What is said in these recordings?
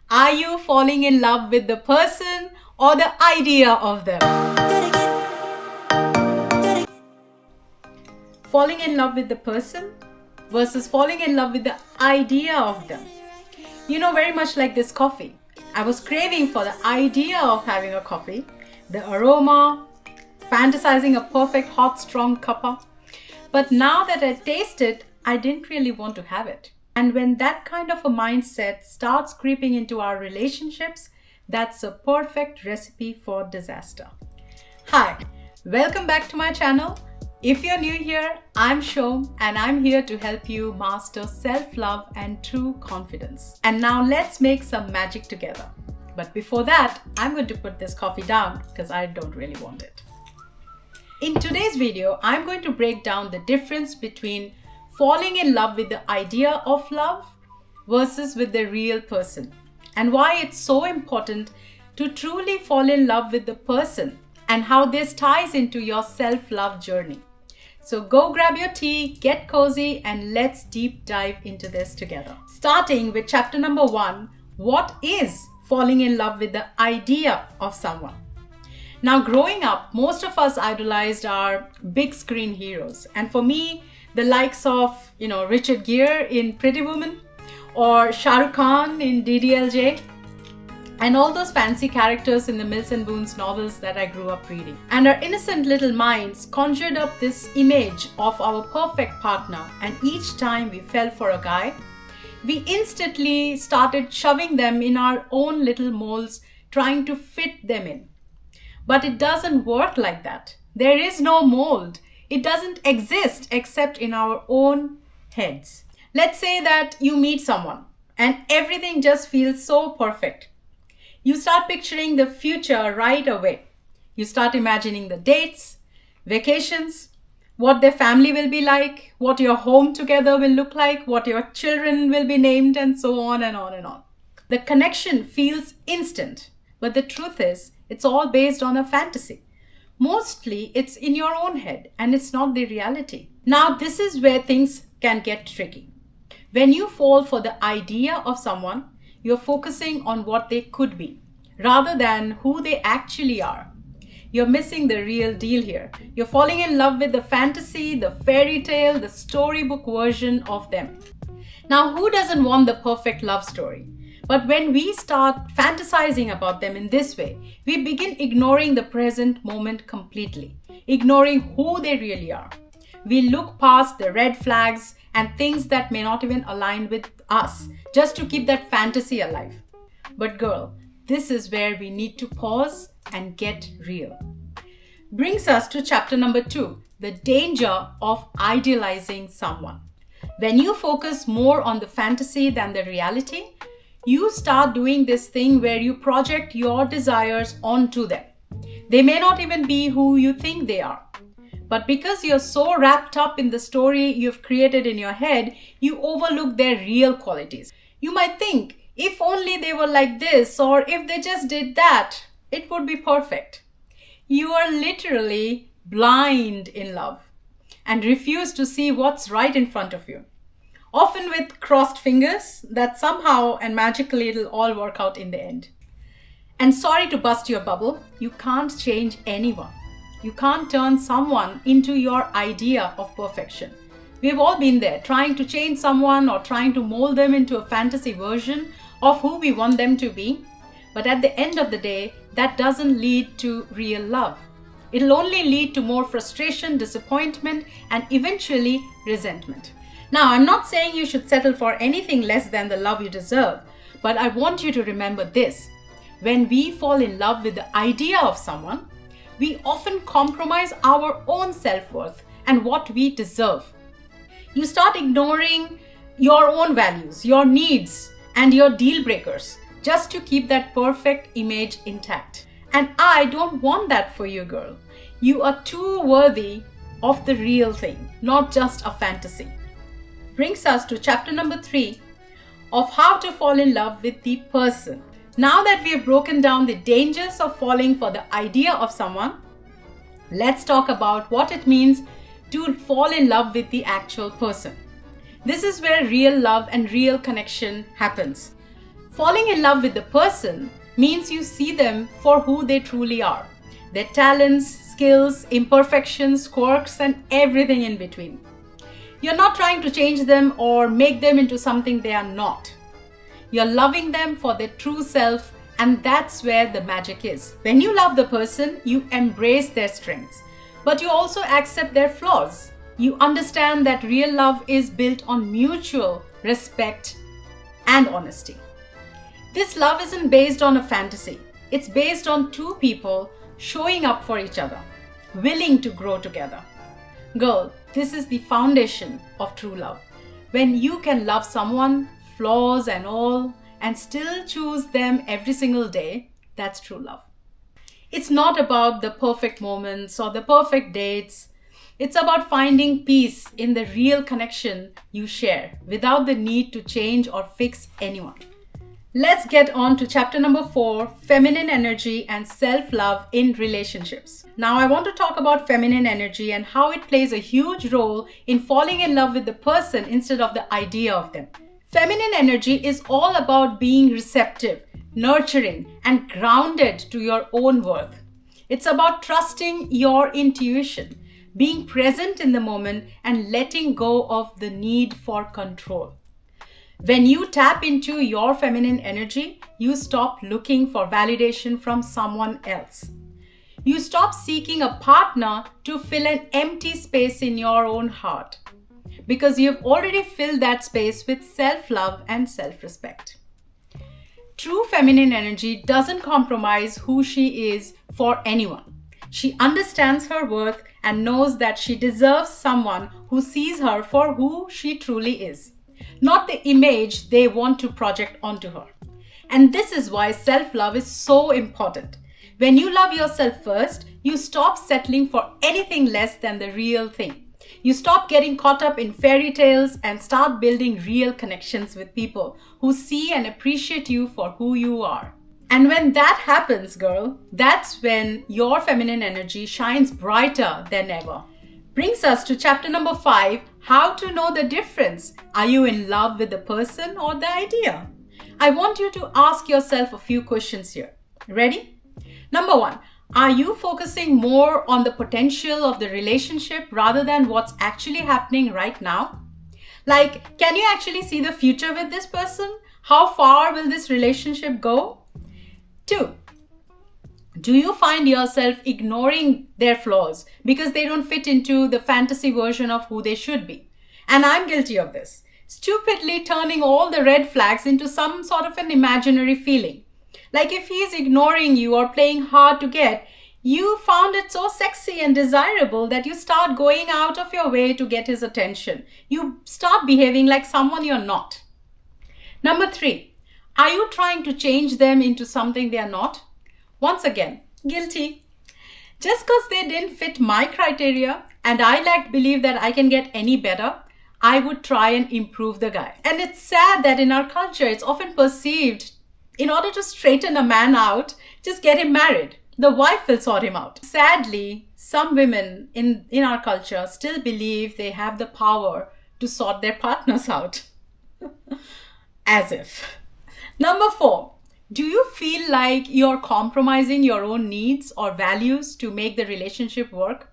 Are you falling in love with the person or the idea of them? Falling in love with the person versus falling in love with the idea of them. You know, very much like this coffee. I was craving for the idea of having a coffee, the aroma, fantasizing a perfect hot strong cuppa. But now that I taste it, I didn't really want to have it. And when that kind of a mindset starts creeping into our relationships, that's a perfect recipe for disaster. Hi, welcome back to my channel. If you're new here, I'm Shom and I'm here to help you master self-love and true confidence. And now let's make some magic together. But before that, I'm going to put this coffee down because I don't really want it. In today's video, I'm going to break down the difference between falling in love with the idea of love versus with the real person, and why it's so important to truly fall in love with the person and how this ties into your self-love journey. So go grab your tea, get cozy, and let's deep dive into this together. Starting with chapter number 1, what is falling in love with the idea of someone? Now, growing up, most of us idolized our big screen heroes. And for me, the likes of, Richard Gere in Pretty Woman or Shah Rukh Khan in DDLJ and all those fancy characters in the Mills and Boons novels that I grew up reading. And our innocent little minds conjured up this image of our perfect partner. And each time we fell for a guy, we instantly started shoving them in our own little molds, trying to fit them in. But it doesn't work like that. There is no mold. It doesn't exist except in our own heads. Let's say that you meet someone and everything just feels so perfect. You start picturing the future right away. You start imagining the dates, vacations, what their family will be like, what your home together will look like, what your children will be named, and so on and on and on. The connection feels instant, but the truth is, it's all based on a fantasy. Mostly, it's in your own head and it's not the reality. Now, this is where things can get tricky. When you fall for the idea of someone, you're focusing on what they could be rather than who they actually are. You're missing the real deal here. You're falling in love with the fantasy, the fairy tale, the storybook version of them. Now, who doesn't want the perfect love story? But when we start fantasizing about them in this way, we begin ignoring the present moment completely, ignoring who they really are. We look past the red flags and things that may not even align with us just to keep that fantasy alive. But girl, this is where we need to pause and get real. Brings us to chapter number 2, the danger of idealizing someone. When you focus more on the fantasy than the reality, you start doing this thing where you project your desires onto them. They may not even be who you think they are. But because you're so wrapped up in the story you've created in your head, you overlook their real qualities. You might think, if only they were like this, or if they just did that, it would be perfect. You are literally blind in love and refuse to see what's right in front of you. Often with crossed fingers that somehow and magically it'll all work out in the end. And sorry to bust your bubble, you can't change anyone. You can't turn someone into your idea of perfection. We've all been there, trying to change someone or trying to mold them into a fantasy version of who we want them to be. But at the end of the day, that doesn't lead to real love. It'll only lead to more frustration, disappointment, and eventually resentment. Now, I'm not saying you should settle for anything less than the love you deserve, but I want you to remember this. When we fall in love with the idea of someone, we often compromise our own self-worth and what we deserve. You start ignoring your own values, your needs, and your deal breakers just to keep that perfect image intact. And I don't want that for you, girl. You are too worthy of the real thing, not just a fantasy. Brings us to chapter number 3 of how to fall in love with the person. Now that we have broken down the dangers of falling for the idea of someone, let's talk about what it means to fall in love with the actual person. This is where real love and real connection happens. Falling in love with the person means you see them for who they truly are. Their talents, skills, imperfections, quirks, and everything in between. You're not trying to change them or make them into something they are not. You're loving them for their true self, and that's where the magic is. When you love the person, you embrace their strengths, but you also accept their flaws. You understand that real love is built on mutual respect and honesty. This love isn't based on a fantasy. It's based on two people showing up for each other, willing to grow together. Girl, this is the foundation of true love. When you can love someone, flaws and all, and still choose them every single day, that's true love. It's not about the perfect moments or the perfect dates. It's about finding peace in the real connection you share without the need to change or fix anyone. Let's get on to chapter number 4, feminine energy and self-love in relationships. Now I want to talk about feminine energy and how it plays a huge role in falling in love with the person instead of the idea of them. Feminine energy is all about being receptive, nurturing, and grounded to your own worth. It's about trusting your intuition, being present in the moment, and letting go of the need for control. When you tap into your feminine energy, you stop looking for validation from someone else. You stop seeking a partner to fill an empty space in your own heart, because you've already filled that space with self-love and self-respect. True feminine energy doesn't compromise who she is for anyone. She understands her worth and knows that she deserves someone who sees her for who she truly is, not the image they want to project onto her. And this is why self-love is so important. When you love yourself first, you stop settling for anything less than the real thing. You stop getting caught up in fairy tales and start building real connections with people who see and appreciate you for who you are. And when that happens, girl, that's when your feminine energy shines brighter than ever. Brings us to chapter number 5, how to know the difference. Are you in love with the person or the idea? I want you to ask yourself a few questions here. Ready? Number 1, are you focusing more on the potential of the relationship rather than what's actually happening right now? Like, can you actually see the future with this person? How far will this relationship go? 2, do you find yourself ignoring their flaws because they don't fit into the fantasy version of who they should be? And I'm guilty of this. Stupidly turning all the red flags into some sort of an imaginary feeling. Like if he's ignoring you or playing hard to get, you found it so sexy and desirable that you start going out of your way to get his attention. You start behaving like someone you're not. Number 3, are you trying to change them into something they are not? Once again, guilty. Just because they didn't fit my criteria and I lacked belief that I can get any better, I would try and improve the guy. And it's sad that in our culture, it's often perceived in order to straighten a man out, just get him married. The wife will sort him out. Sadly, some women in our culture still believe they have the power to sort their partners out. As if. Number 4, do you feel like you're compromising your own needs or values to make the relationship work?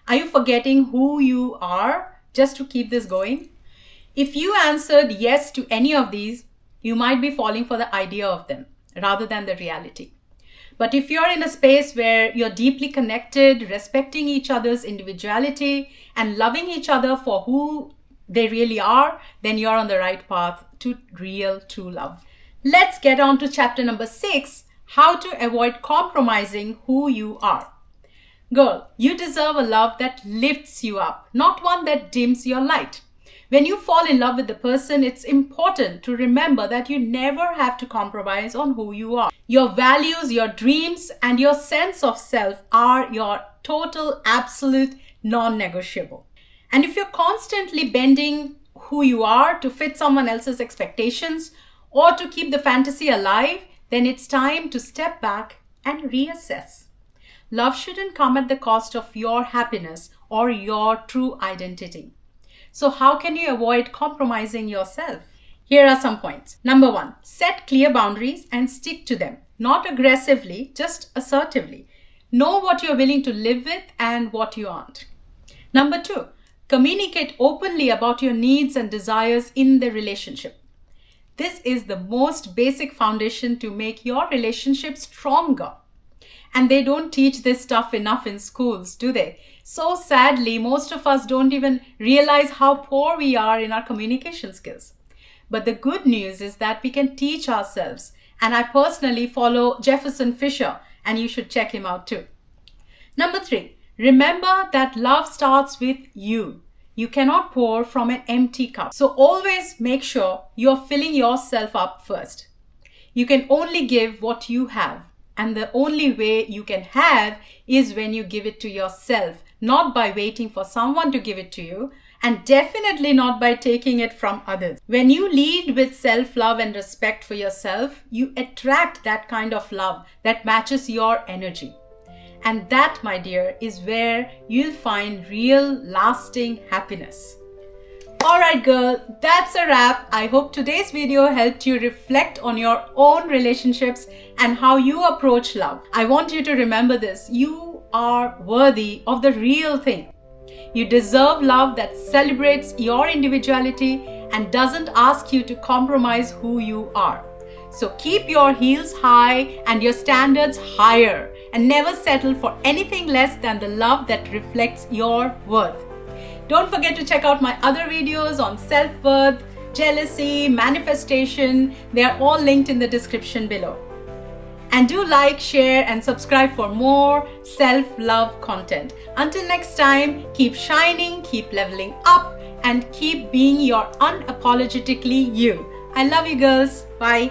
Are you forgetting who you are just to keep this going? If you answered yes to any of these, you might be falling for the idea of them rather than the reality. But if you're in a space where you're deeply connected, respecting each other's individuality and loving each other for who they really are, then you're on the right path to real true love. Let's get on to chapter number 6, how to avoid compromising who you are. Girl, you deserve a love that lifts you up, not one that dims your light. When you fall in love with the person, it's important to remember that you never have to compromise on who you are. Your values, your dreams, and your sense of self are your total, absolute, non-negotiable. And if you're constantly bending who you are to fit someone else's expectations or to keep the fantasy alive, then it's time to step back and reassess. Love shouldn't come at the cost of your happiness or your true identity. So how can you avoid compromising yourself? Here are some points. Number 1, set clear boundaries and stick to them. Not aggressively, just assertively. Know what you're willing to live with and what you aren't. Number 2, communicate openly about your needs and desires in the relationship. This is the most basic foundation to make your relationship stronger. And they don't teach this stuff enough in schools, do they? So sadly, most of us don't even realize how poor we are in our communication skills. But the good news is that we can teach ourselves. And I personally follow Jefferson Fisher, and you should check him out too. Number 3, remember that love starts with you. You cannot pour from an empty cup. So always make sure you're filling yourself up first. You can only give what you have. And the only way you can have is when you give it to yourself, not by waiting for someone to give it to you, and definitely not by taking it from others. When you lead with self-love and respect for yourself, you attract that kind of love that matches your energy. And that, my dear, is where you'll find real, lasting happiness. Alright girl, that's a wrap. I hope today's video helped you reflect on your own relationships and how you approach love. I want you to remember this. You are worthy of the real thing. You deserve love that celebrates your individuality and doesn't ask you to compromise who you are. So keep your heels high and your standards higher and never settle for anything less than the love that reflects your worth. Don't forget to check out my other videos on self-worth, jealousy, manifestation. They are all linked in the description below. And do like, share, and subscribe for more self-love content. Until next time, keep shining, keep leveling up, and keep being your unapologetically you. I love you girls. Bye.